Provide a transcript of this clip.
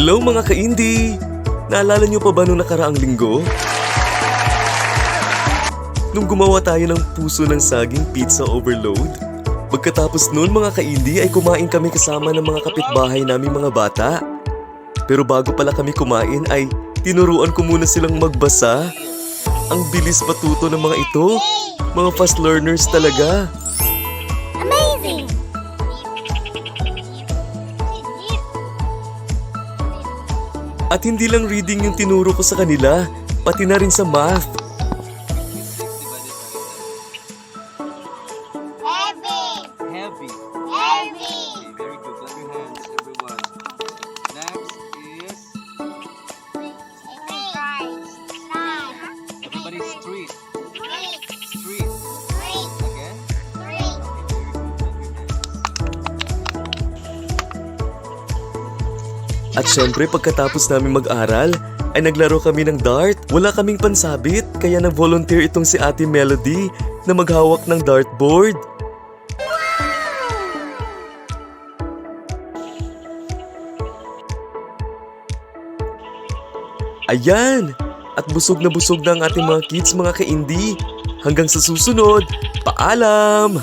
Hello mga ka-indie! Naalala niyo pa ba nung nakaraang linggo? Nung gumawa tayo ng puso ng saging pizza overload? Pagkatapos nun mga ka-indie ay kumain kami kasama ng mga kapitbahay naming mga bata. Pero bago pala kami kumain ay tinuruan ko muna silang magbasa. Ang bilis matuto ng mga ito. Mga fast learners talaga. Amazing! At hindi lang reading yung tinuro ko sa kanila, pati na rin sa math. Heavy! Heavy. Heavy! Okay, very good. Clap your hands, everyone. Next is everybody street. Street. Again. Okay, very good. Clap your hands. At syempre pagkatapos namin mag-aral, ay naglaro kami ng dart. Wala kaming pansabit, kaya nag-volunteer itong si Ate Melody na maghawak ng dartboard. Ayan! At busog na ang ating mga kids mga ka-indie. Hanggang sa susunod, paalam!